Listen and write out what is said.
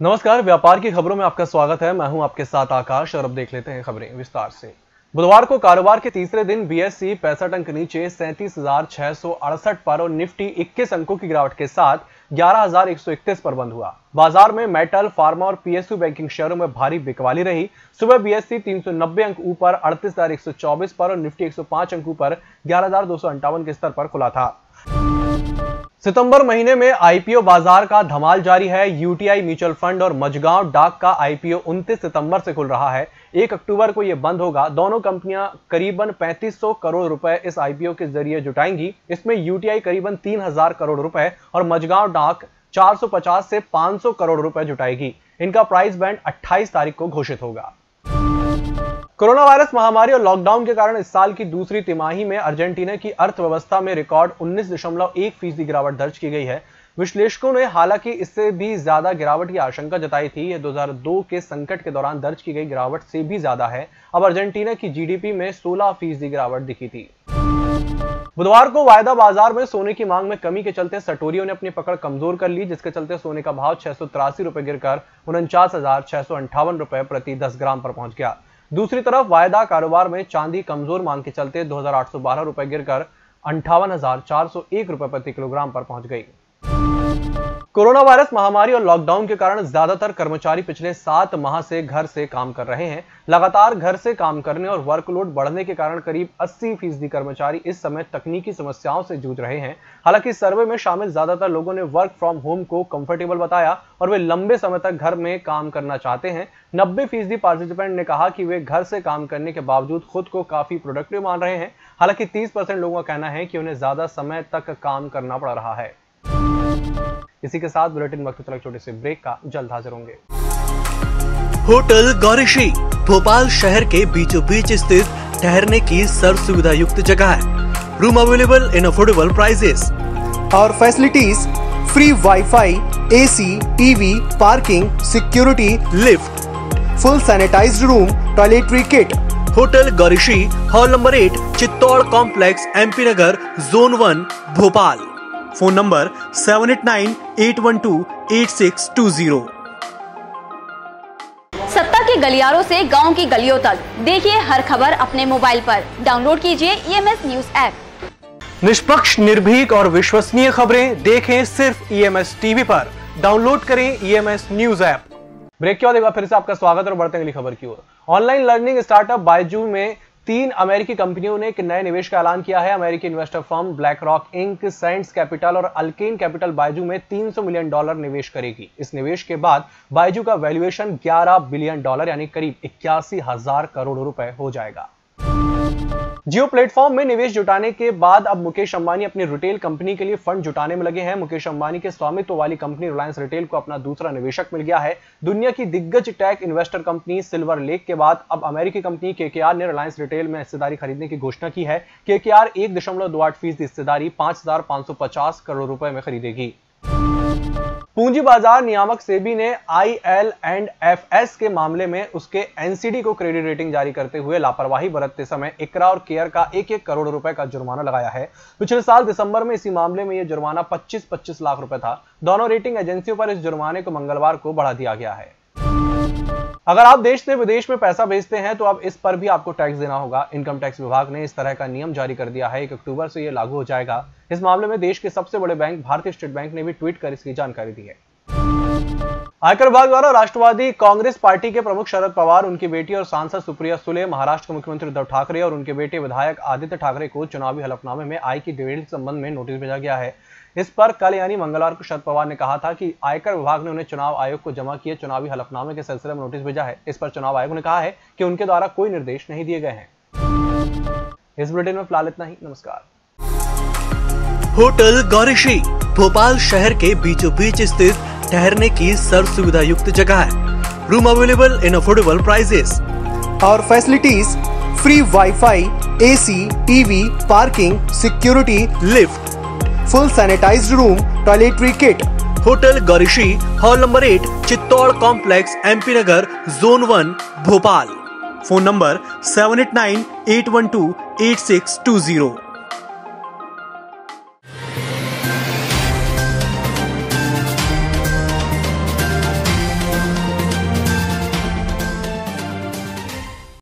नमस्कार, व्यापार की खबरों में आपका स्वागत है। मैं हूं आपके साथ आकाश और अब देख लेते हैं खबरें विस्तार से। बुधवार को कारोबार के तीसरे दिन बीएसई 65 अंक नीचे 37,668 पर और निफ्टी 21 अंकों की गिरावट के साथ 11,131 पर बंद हुआ। बाजार में मेटल, फार्मा और पीएसयू बैंकिंग शेयरों में भारी बिकवाली रही। सुबह बीएसई 390 अंक ऊपर 38,124 पर और निफ्टी 105 अंक ऊपर 11,258 के स्तर पर खुला था। सितंबर महीने में आईपीओ बाजार का धमाल जारी है। यूटीआई म्यूचुअल फंड और मझगांव डाक का आईपीओ 29 सितंबर से खुल रहा है। 1 अक्टूबर को यह बंद होगा। दोनों कंपनियां करीबन 3500 करोड़ रुपए इस आईपीओ के जरिए जुटाएंगी। इसमें यूटीआई करीबन 3000 करोड़ रुपए और मझगांव डाक 450 से 500 करोड़ रुपए जुटाएगी। इनका प्राइस बैंड 28 तारीख को घोषित होगा। कोरोना वायरस महामारी और लॉकडाउन के कारण इस साल की दूसरी तिमाही में अर्जेंटीना की अर्थव्यवस्था में रिकॉर्ड 19.1% गिरावट दर्ज की गई है। विश्लेषकों ने हालांकि इससे भी ज्यादा गिरावट की आशंका जताई थी। यह 2002 के संकट के दौरान दर्ज की गई गिरावट से भी ज्यादा है। अब अर्जेंटीना की जीडीपी में 16% गिरावट दिखी थी। बुधवार को वायदा बाजार में सोने की मांग में कमी के चलते सटोरियों ने अपनी पकड़ कमजोर कर ली, जिसके चलते सोने का भाव 683 रुपए गिरकर 49,658 रुपए प्रति 10 ग्राम पर पहुंच गया। दूसरी तरफ वायदा कारोबार में चांदी कमजोर मांग के चलते 2,812 रुपए गिरकर 58,401 रुपए प्रति किलोग्राम पर पहुंच गई। कोरोना वायरस महामारी और लॉकडाउन के कारण ज्यादातर कर्मचारी पिछले 7 माह से घर से काम कर रहे हैं। लगातार घर से काम करने और वर्कलोड बढ़ने के कारण करीब 80% कर्मचारी इस समय तकनीकी समस्याओं से जूझ रहे हैं। हालांकि सर्वे में शामिल ज्यादातर लोगों ने वर्क फ्रॉम होम को कंफर्टेबल बताया और वे लंबे समय तक घर में काम करना चाहते हैं। 90% पार्टिसिपेंट ने कहा कि वे घर से काम करने के बावजूद खुद को काफी प्रोडक्टिव मान रहे हैं। हालांकि 30% लोगों का कहना है कि उन्हें ज्यादा समय तक काम करना पड़ रहा है। इसी के साथ बुलेटिन वक्त तक छोटे से ब्रेक का जल्द हाजिर होंगे। होटल गौरीश्री भोपाल शहर के बीचों बीच स्थित ठहरने की सर्व सुविधा युक्त जगह है। Room available in affordable prices और facilities free wifi, AC, TV, parking, security, lift, full sanitized room, toiletry kit. Hotel Gaurishri, hall number 8, Chittor complex, MP Nagar, zone 1, Bhopal. Phone number 7898128620। सत्ता के गलियारों से गांव की गलियों तक देखिए हर खबर अपने मोबाइल पर। डाउनलोड कीजिए ईएमएस न्यूज ऐप। निष्पक्ष, निर्भीक और विश्वसनीय खबरें देखें सिर्फ ईएमएस टीवी पर। डाउनलोड करें ईएमएस न्यूज ऐप। ब्रेक के बाद एक बार फिर से आपका स्वागत और बढ़ते हैं अगली खबर की ओर। ऑनलाइन लर्निंग स्टार्टअप बायजू में 3 अमेरिकी कंपनियों ने एक नए निवेश का ऐलान किया है। अमेरिकी investor firm BlackRock Inc, Sands capital और अल्केन कैपिटल बायजू में $300 मिलियन निवेश करेगी। इस निवेश के बाद बायजू का वैल्यूएशन $11 बिलियन यानी करीब 81,000 करोड़ रुपए हो जाएगा। जियो प्लेटफॉर्म में निवेश जुटाने के बाद अब मुकेश अंबानी अपनी रिटेल कंपनी के लिए फंड जुटाने में लगे हैं। मुकेश अंबानी के स्वामित्व वाली कंपनी रिलायंस रिटेल को अपना दूसरा निवेशक मिल गया है। दुनिया की दिग्गज tech investor company Silver Lake के बाद अब अमेरिकी कंपनी केकेआर ने रिलायंस रिटेल में हिस्सेदारी खरीदने की घोषणा की है। केकेआर 1.28% हिस्सेदारी 5,550 करोड़ रुपए में खरीदेगी। पूंजी बाजार नियामक सेबी ने IL&FS के मामले में उसके एनसीडी को क्रेडिट रेटिंग जारी करते हुए लापरवाही बरतते समय इकरा और केयर का 1-1 करोड़ रुपए का जुर्माना लगाया है। पिछले साल दिसंबर में इसी मामले में यह जुर्माना 25-25 लाख रुपए था। दोनों रेटिंग एजेंसियों पर इस जुर्माने को मंगलवार को बढ़ा दिया गया है। अगर आप देश से विदेश में पैसा भेजते हैं तो अब इस पर भी आपको टैक्स देना होगा। इनकम टैक्स विभाग ने इस तरह का नियम जारी कर दिया है। 1 अक्टूबर से यह लागू हो जाएगा। इस मामले में देश के सबसे बड़े बैंक भारतीय स्टेट बैंक ने भी ट्वीट कर इसकी जानकारी दी है। आयकर विभाग द्वारा राष्ट्रवादी कांग्रेस पार्टी के प्रमुख शरद पवार, उनकी बेटी और सांसद सुप्रिया सुले, महाराष्ट्र के मुख्यमंत्री उद्धव ठाकरे और उनके बेटे विधायक आदित्य ठाकरे को चुनावी हलफनामे में आय की डिटेल के संबंध में नोटिस भेजा गया है। इस पर कल यानी मंगलवार को शरद पवार ने कहा था कि आयकर विभाग ने उन्हें चुनाव आयोग को जमा किए चुनावी हलफनामे के सिलसिले में नोटिस भेजा है। इस पर चुनाव आयोग ने कहा है कि उनके द्वारा कोई निर्देश नहीं दिए गए हैं। इस बुलेटिन में फिलहाल इतना ही। नमस्कार। होटल गौरीश्री भोपाल शहर के बीचों बीच स्थित ठहरने की सर्व सुविधा युक्त जगह है। Room available in affordable prices और facilities free wifi, AC, TV, parking, security, lift, full sanitized room, toiletry kit. Hotel Gaurishri, hall number 8, Chittor complex, MP Nagar, zone 1, Bhopal. Phone number 7898128620।